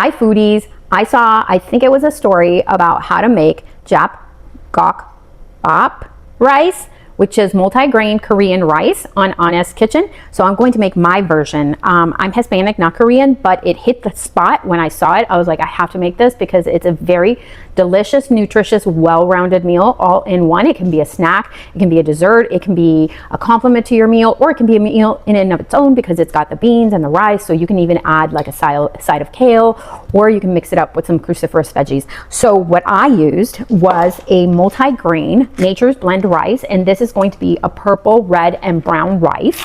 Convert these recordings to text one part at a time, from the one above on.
Hi foodies, I think it was a story about how to make Japgokbap rice, which is multi-grain Korean rice on Honest Kitchen. So I'm going to make my version. I'm Hispanic, not Korean, but it hit the spot when I saw it. I was like, I have to make this because it's a very delicious, nutritious, well-rounded meal all in one. It can be a snack, it can be a dessert, it can be a complement to your meal, or it can be a meal in and of its own because it's got the beans and the rice. So you can even add like a side of kale, or you can mix it up with some cruciferous veggies. So what I used was a multi-grain Nature's Blend rice, and this is going to be a purple, red, and brown rice.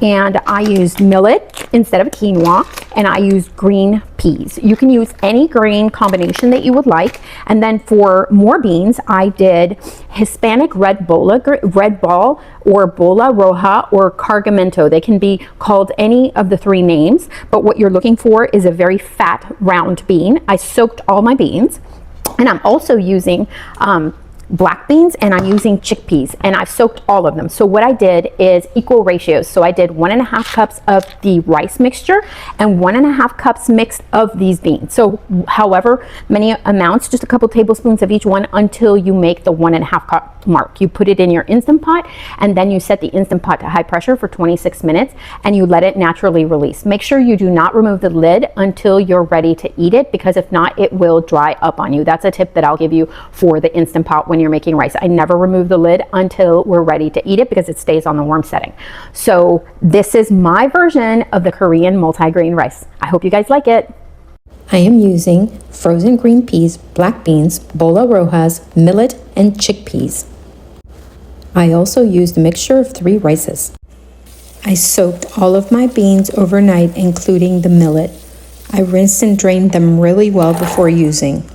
And I used millet instead of quinoa, and I used green peas. You can use any grain combination that you would like. And then for more beans, I did Hispanic red ball, or Bola Roja, or Cargamanto. They can be called any of the three names, but what you're looking for is a very fat, round bean. I soaked all my beans, and I'm also using black beans, and I'm using chickpeas, and I've soaked all of them. So what I did is equal ratios. So I did 1.5 cups of the rice mixture and 1.5 cups mixed of these beans. So however many amounts, just a couple tablespoons of each one until you make the 1.5 cup mark. You put it in your Instant Pot, and then you set the Instant Pot to high pressure for 26 minutes, and you let it naturally release. Make sure you do not remove the lid until you're ready to eat it, because if not, it will dry up on you. That's a tip that I'll give you for the Instant Pot when you're making rice. I never remove the lid until we're ready to eat it because it stays on the warm setting. So this is my version of the Korean multi-grain rice. I hope you guys like it. I am using frozen green peas, black beans, Bola Rojas, millet, and chickpeas. I also used a mixture of 3 rices. I soaked all of my beans overnight, including the millet. I rinsed and drained them really well before using.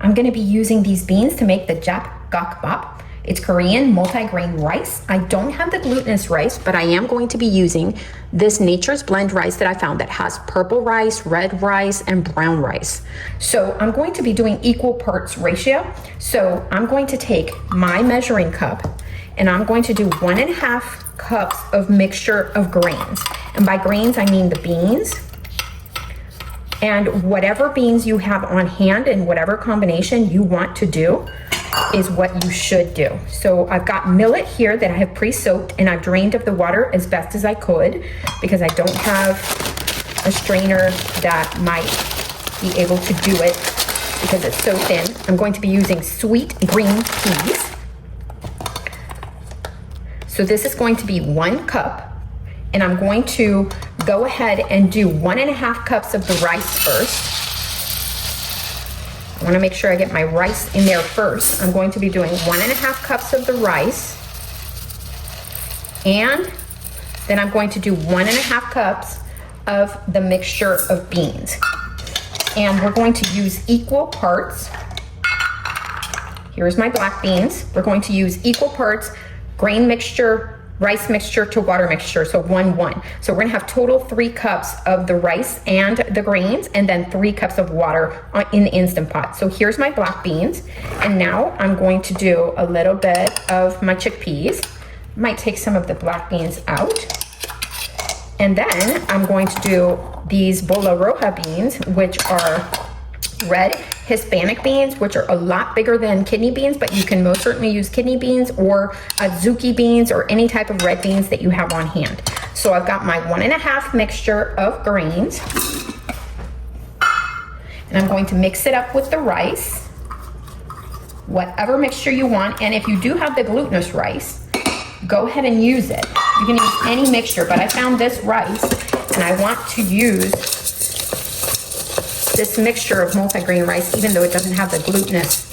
I'm going to be using these beans to make the Japgokbap. It's Korean multi-grain rice. I don't have the glutinous rice, but I am going to be using this Nature's Blend rice that I found that has purple rice, red rice, and brown rice. So I'm going to be doing equal parts ratio. So I'm going to take my measuring cup, and I'm going to do 1.5 cups of mixture of grains. And by grains, I mean the beans. And whatever beans you have on hand and whatever combination you want to do is what you should do. So I've got millet here that I have pre-soaked, and I've drained of the water as best as I could because I don't have a strainer that might be able to do it because it's so thin. I'm going to be using sweet green peas. So this is going to be 1 cup. And I'm going to go ahead and do 1.5 cups of the rice first. I want to make sure I get my rice in there first. I'm going to be doing 1.5 cups of the rice. And then I'm going to do 1.5 cups of the mixture of beans. And we're going to use equal parts. Here's my black beans. We're going to use equal parts grain mixture, rice mixture to water mixture, so 1-1. So we're gonna have total 3 cups of the rice and the grains, and then 3 cups of water in the Instant Pot. So here's my black beans, and now I'm going to do a little bit of my chickpeas. Might take some of the black beans out. And then I'm going to do these Bola Roja beans, which are red Hispanic beans, which are a lot bigger than kidney beans, but you can most certainly use kidney beans or azuki beans or any type of red beans that you have on hand. So I've got my 1.5 mixture of grains, and I'm going to mix it up with the rice, whatever mixture you want. And if you do have the glutinous rice, go ahead and use it. You can use any mixture, but I found this rice, and I want to use this mixture of multigrain rice, even though it doesn't have the glutinous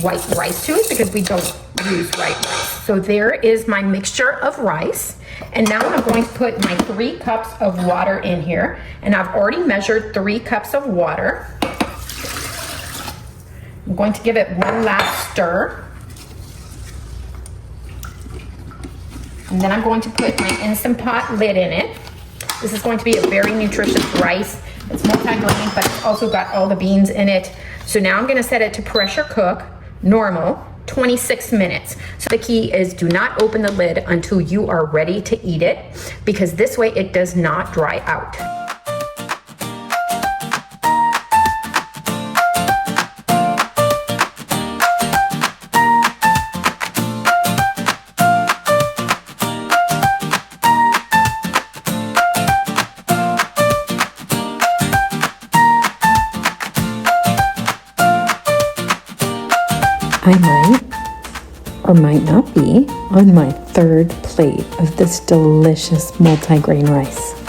white rice to it, because we don't use white rice. So there is my mixture of rice. And now I'm going to put my 3 cups of water in here. And I've already measured 3 cups of water. I'm going to give it one last stir. And then I'm going to put my Instant Pot lid in it. This is going to be a very nutritious rice. It's multi-grain, but it's also got all the beans in it. So now I'm gonna set it to pressure cook, normal, 26 minutes. So the key is do not open the lid until you are ready to eat it, because this way it does not dry out. I might or might not be on my third plate of this delicious multigrain rice.